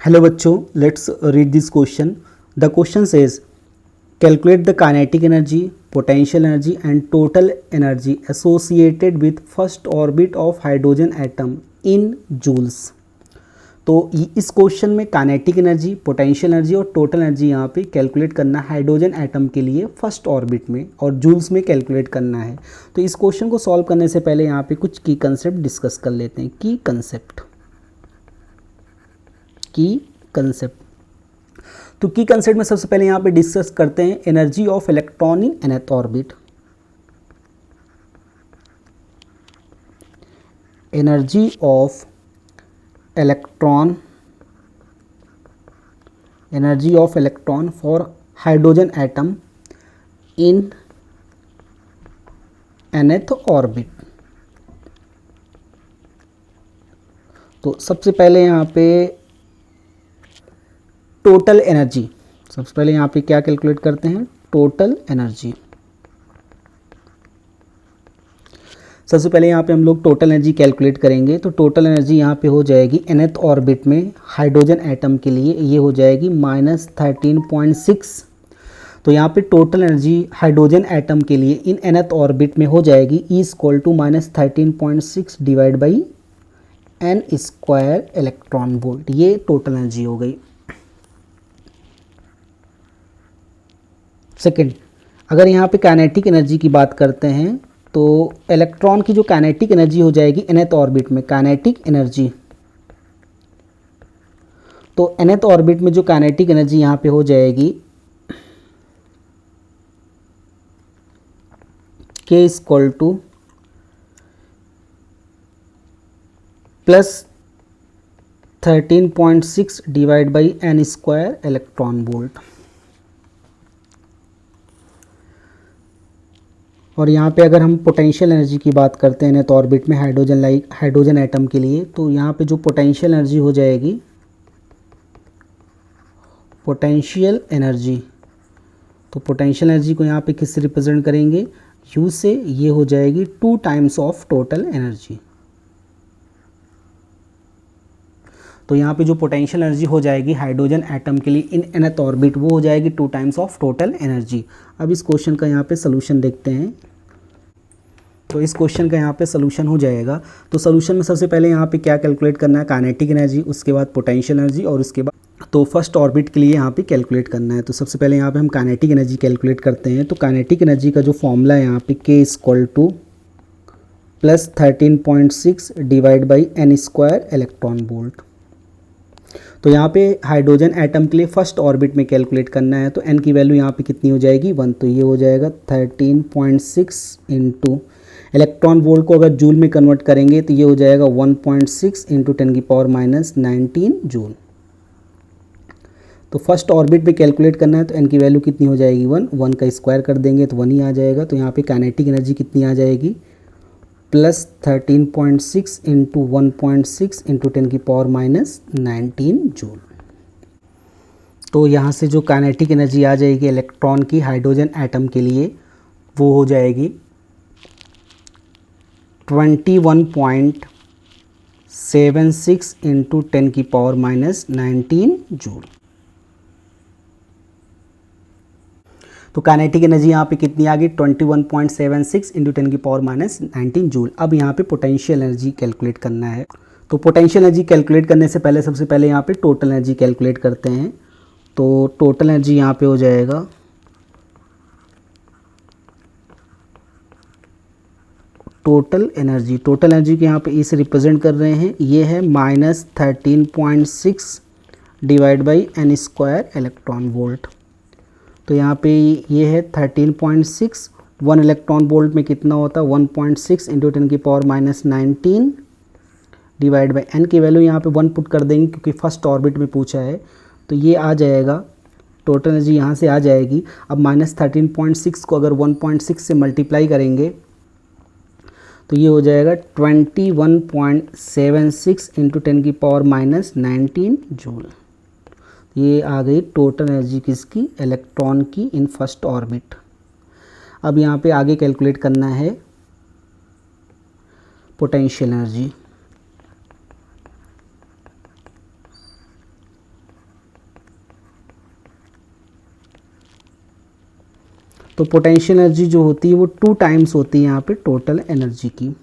Hello बच्चों, let's read this question. The question says calculate the kinetic energy, potential energy and total energy associated with first orbit of hydrogen atom in joules. तो इस question में kinetic energy, potential energy और total energy यहाँ पे calculate करना है hydrogen atom के लिए फर्स्ट ऑर्बिट में और जूल्स में कैलकुलेट करना है. तो इस क्वेश्चन को सॉल्व करने से पहले यहाँ पे कुछ की कंसेप्ट डिस्कस कर लेते हैं. की कंसेप्ट. तो की कंसेप्ट में सबसे पहले यहाँ पे डिस्कस करते हैं energy of electron in nth orbit. Energy of electron for hydrogen atom in nth orbit. तो सबसे पहले यहाँ पे टोटल एनर्जी, सबसे पहले यहाँ पे क्या कैलकुलेट करते हैं, टोटल एनर्जी. सबसे पहले यहाँ पे हम लोग टोटल एनर्जी कैलकुलेट करेंगे. तो टोटल एनर्जी यहाँ पे हो जाएगी nth ऑर्बिट में हाइड्रोजन एटम के लिए, ये हो जाएगी -13.6. तो यहाँ पे टोटल एनर्जी हाइड्रोजन एटम के लिए इन nth ऑर्बिट में हो जाएगी E=-13.6 divide by n² electron volt. ये टोटल एनर्जी हो गई. सेकेंड, अगर यहाँ पे काइनेटिक एनर्जी की बात करते हैं तो इलेक्ट्रॉन की जो काइनेटिक एनर्जी हो जाएगी nth ऑर्बिट में, काइनेटिक एनर्जी. तो nth ऑर्बिट में जो काइनेटिक एनर्जी यहाँ पे हो जाएगी K=+13.6 divide by n² electron volt. और यहाँ पे अगर हम पोटेंशियल एनर्जी की बात करते हैं nth ऑर्बिट में हाइड्रोजन एटम के लिए, तो यहाँ पे जो पोटेंशियल एनर्जी हो जाएगी, पोटेंशियल एनर्जी, तो पोटेंशियल एनर्जी को यहाँ पे किससे रिप्रेजेंट करेंगे, U से. ये हो जाएगी 2 टाइम्स ऑफ टोटल एनर्जी. तो यहाँ पे जो पोटेंशियल एनर्जी हो जाएगी हाइड्रोजन एटम के लिए इन nth ऑर्बिट, वो हो जाएगी 2 टाइम्स ऑफ टोटल एनर्जी. अब इस क्वेश्चन का यहाँ पे सोल्यूशन देखते हैं. तो इस क्वेश्चन का यहाँ पे सोल्यूशन हो जाएगा. तो सोल्यूशन में सबसे पहले यहाँ पे क्या कैलकुलेट करना है, काइनेटिक एनर्जी, उसके बाद पोटेंशियल एनर्जी और उसके बाद तो फर्स्ट ऑर्बिट के लिए यहाँ पे कैलकुलेट करना है. तो सबसे पहले यहाँ पे हम काइनेटिक एनर्जी कैलकुलेट करते हैं. तो काइनेटिक एनर्जी का जो फॉर्मूला है यहाँ पे K=+13.6 divide by n² electron volt. तो यहाँ पे हाइड्रोजन एटम के लिए फर्स्ट ऑर्बिट में कैलकुलेट करना है. तो n की वैल्यू यहाँ पे कितनी हो जाएगी, 1. तो ये हो जाएगा 13.6 इंटू इलेक्ट्रॉन वोल्ट को अगर जूल में कन्वर्ट करेंगे तो ये हो जाएगा 1.6 इंटू 10⁻⁹ जूल. तो फर्स्ट ऑर्बिट में कैलकुलेट करना है. तो n की वैल्यू कितनी हो जाएगी, 1 का स्क्वायर कर देंगे तो 1 ही आ जाएगा. तो यहाँ पे काइनेटिक एनर्जी कितनी आ जाएगी, +13.6 इंटू 1.6 इंटू 10⁻⁹ जूल. तो यहाँ से जो काइनेटिक एनर्जी आ जाएगी इलेक्ट्रॉन की हाइड्रोजन एटम के लिए, वो हो जाएगी 21.76 इंटू 10⁻⁹ जूल. तो काइनेटिक एनर्जी यहाँ पे कितनी आ गई, 21.76 इंटू 10⁻⁹ जूल. अब यहाँ पे पोटेंशियल एनर्जी कैलकुलेट करना है. तो पोटेंशियल एनर्जी कैलकुलेट करने से पहले सबसे पहले यहाँ पे टोटल एनर्जी कैलकुलेट करते हैं. तो टोटल एनर्जी यहाँ पे हो जाएगा टोटल एनर्जी के यहाँ पे इसे रिप्रेजेंट कर रहे हैं, ये है -13.6 divide by n² electron volt. तो यहाँ पे ये है 13.6, 1 इलेक्ट्रॉन वोल्ट में कितना होता है, 1.6 इंटू 10⁻⁹ डिवाइड बाई n की वैल्यू यहाँ पे 1 पुट कर देंगे क्योंकि फर्स्ट ऑर्बिट में पूछा है. तो ये आ जाएगा, टोटल एनर्जी यहाँ से आ जाएगी. अब -13.6 को अगर 1.6 से मल्टीप्लाई करेंगे तो ये हो जाएगा 21.76 इंटू 10⁻⁹ जूल. ये आ गई टोटल एनर्जी किसकी, इलेक्ट्रॉन की इन फर्स्ट ऑर्बिट. अब यहाँ पे आगे कैलकुलेट करना है पोटेंशियल एनर्जी. तो पोटेंशियल एनर्जी जो होती है वो 2 टाइम्स होती है यहाँ पे टोटल एनर्जी की।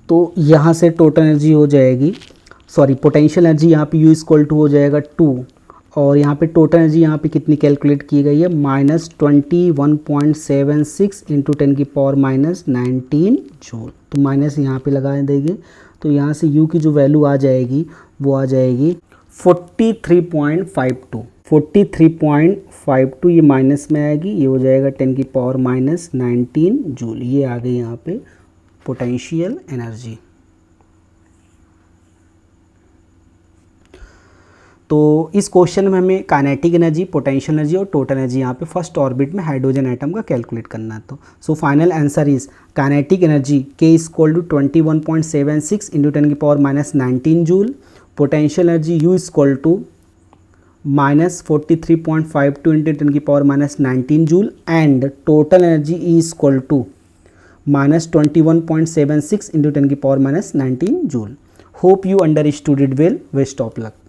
तो यहाँ से टोटल एनर्जी हो जाएगी, सॉरी पोटेंशियल एनर्जी यहाँ पे U इक्वल टू हो जाएगा 2, और यहाँ पे टोटल एनर्जी यहाँ पे कितनी कैलकुलेट की गई है, -21.76 इंटू 10⁻⁻19 जूल। तो माइनस यहाँ पे लगा देंगे, तो यहाँ से U की जो वैल्यू आ जाएगी वो आ जाएगी 43.52। 43.52 ये माइनस में आएगी, ये हो जाएगा 10⁻⁻19 जूल। ये आ गई यहाँ पे पोटेंशियल एनर्जी। तो इस क्वेश्चन में हमें काइनेटिक एनर्जी, पोटेंशियल एनर्जी और टोटल एनर्जी यहाँ पे फर्स्ट ऑर्बिट में हाइड्रोजन एटम का कैलकुलेट करना है। तो so final answer is kinetic energy K equal to 21.76 into 10⁻⁻19 joule, potential energy U equal to -43.52 into 10⁻⁻19 joule, and total energy E equal to -21.76 into 10⁻⁻19 joule. Hope you understood it well. Best of luck.